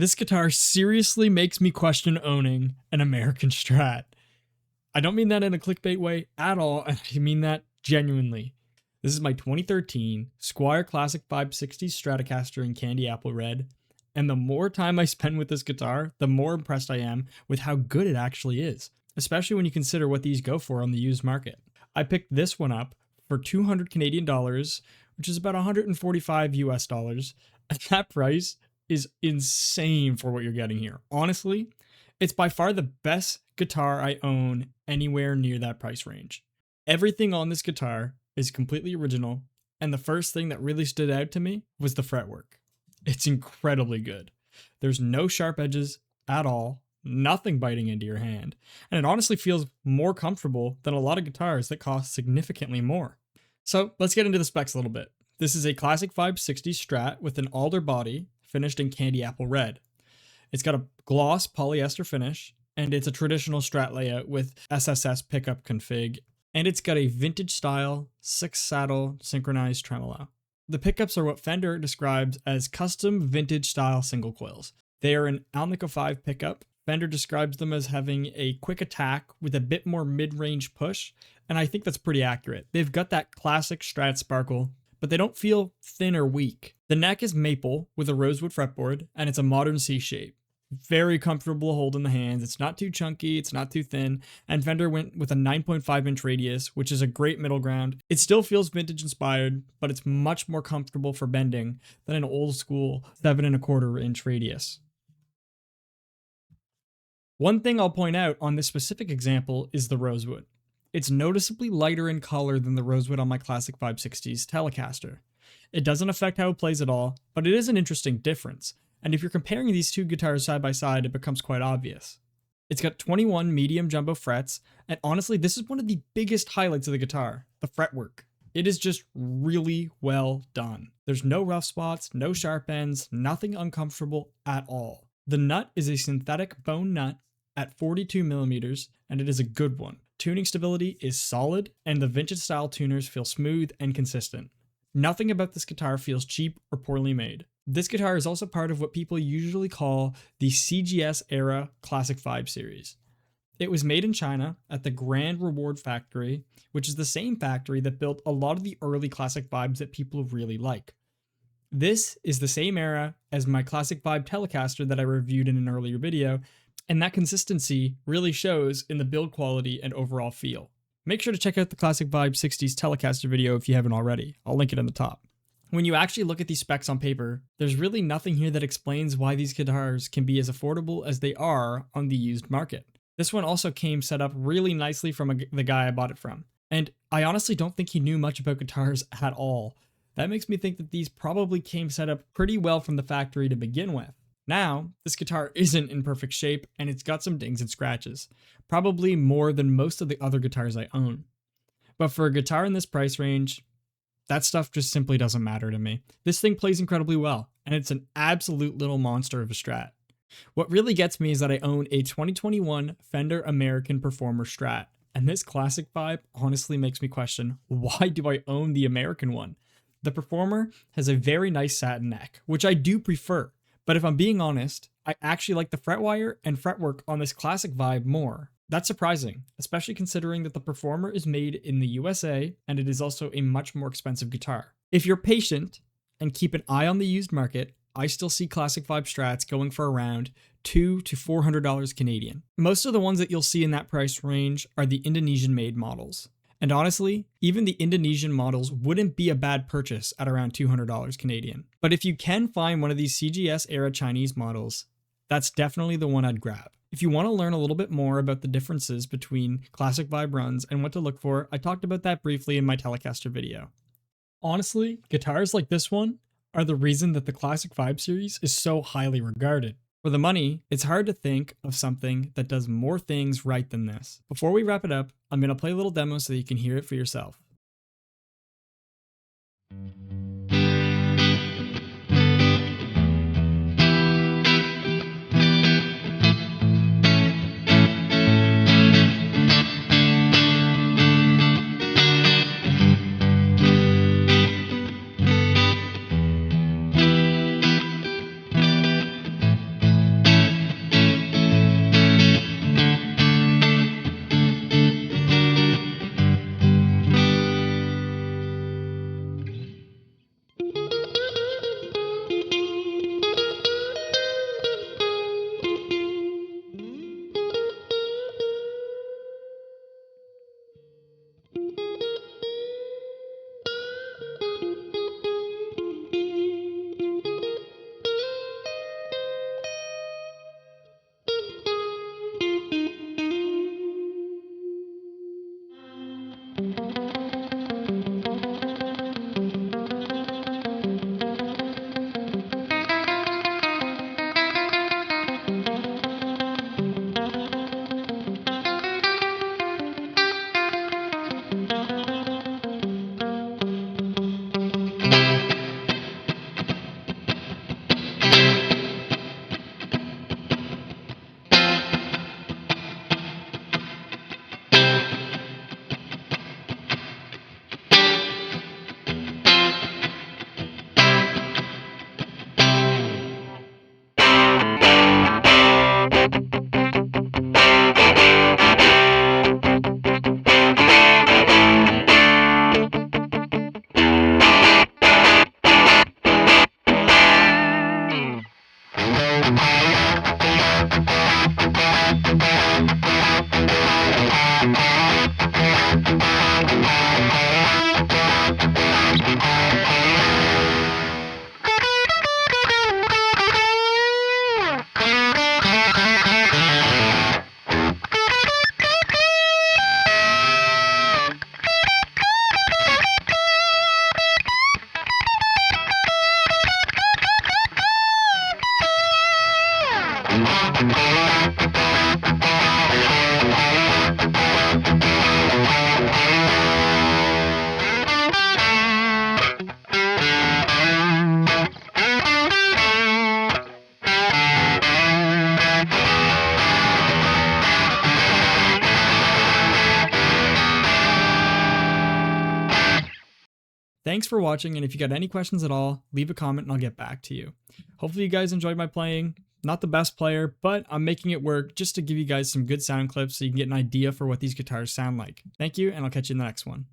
This guitar seriously makes me question owning an American Strat. I don't mean that in a clickbait way at all, and I mean that genuinely. This is my 2013 Squier Classic Vibe 60s Stratocaster in candy apple red, and the more time I spend with this guitar, the more impressed I am with how good it actually is, especially when you consider what these go for on the used market. I picked this one up for 200 Canadian dollars, which is about 145 US dollars, and that price is insane for what you're getting here. Honestly, it's by far the best guitar I own anywhere near that price range. Everything on this guitar is completely original, and the first thing that really stood out to me was the fretwork. It's incredibly good. There's no sharp edges at all, nothing biting into your hand, and it honestly feels more comfortable than a lot of guitars that cost significantly more. So let's get into the specs a little bit. This is a Classic Vibe 60s Strat with an alder body finished in candy apple red. It's got a gloss polyester finish, and it's a traditional Strat layout with SSS pickup config, and it's got a vintage style 6-saddle synchronized tremolo. The pickups are what Fender describes as custom vintage style single coils. They are an Alnico 5 pickup. Fender describes them as having a quick attack with a bit more mid-range push, and I think that's pretty accurate. They've got that classic Strat sparkle, but they don't feel thin or weak. The neck is maple with a rosewood fretboard, and it's a modern C shape. Very comfortable hold in the hands. It's not too chunky, it's not too thin, and Fender went with a 9.5 inch radius, which is a great middle ground. It still feels vintage inspired, but it's much more comfortable for bending than an old school 7.25 inch radius. One thing I'll point out on this specific example is the rosewood. It's noticeably lighter in color than the rosewood on my Classic Vibe 60s Telecaster. It doesn't affect how it plays at all, but it is an interesting difference, and if you're comparing these two guitars side by side, it becomes quite obvious. It's got 21 medium jumbo frets, and honestly, this is one of the biggest highlights of the guitar, the fretwork. It is just really well done. There's no rough spots, no sharp ends, nothing uncomfortable at all. The nut is a synthetic bone nut at 42 millimeters, and it is a good one. Tuning stability is solid, and the vintage style tuners feel smooth and consistent. Nothing about this guitar feels cheap or poorly made. This guitar is also part of what people usually call the CGS era Classic Vibe series. It was made in China at the Grand Reward factory, which is the same factory that built a lot of the early Classic Vibes that people really like. This is the same era as my Classic Vibe Telecaster that I reviewed in an earlier video, and that consistency really shows in the build quality and overall feel. Make sure to check out the Classic Vibe 60s Telecaster video if you haven't already. I'll link it in the top. When you actually look at these specs on paper, there's really nothing here that explains why these guitars can be as affordable as they are on the used market. This one also came set up really nicely from the guy I bought it from, and I honestly don't think he knew much about guitars at all. That makes me think that these probably came set up pretty well from the factory to begin with. Now, this guitar isn't in perfect shape, and it's got some dings and scratches, probably more than most of the other guitars I own. But for a guitar in this price range, that stuff just simply doesn't matter to me. This thing plays incredibly well, and it's an absolute little monster of a Strat. What really gets me is that I own a 2021 Fender American Performer Strat, and this Classic Vibe honestly makes me question, why do I own the American one? The Performer has a very nice satin neck, which I do prefer. But if I'm being honest, I actually like the fretwire and fretwork on this Classic Vibe more. That's surprising, especially considering that the Performer is made in the USA and it is also a much more expensive guitar. If you're patient and keep an eye on the used market, I still see Classic Vibe Strats going for around $200 to $400 Canadian. Most of the ones that you'll see in that price range are the Indonesian made models. And honestly, even the Indonesian models wouldn't be a bad purchase at around $200 Canadian. But if you can find one of these CGS era Chinese models, that's definitely the one I'd grab. If you want to learn a little bit more about the differences between Classic Vibe runs and what to look for, I talked about that briefly in my Telecaster video. Honestly, guitars like this one are the reason that the Classic Vibe series is so highly regarded. For the money, it's hard to think of something that does more things right than this. Before we wrap it up, I'm going to play a little demo so that you can hear it for yourself. Thanks for watching, and if you got any questions at all, leave a comment and I'll get back to you. Hopefully you guys enjoyed my playing. Not the best player, but I'm making it work just to give you guys some good sound clips so you can get an idea for what these guitars sound like. Thank you, and I'll catch you in the next one.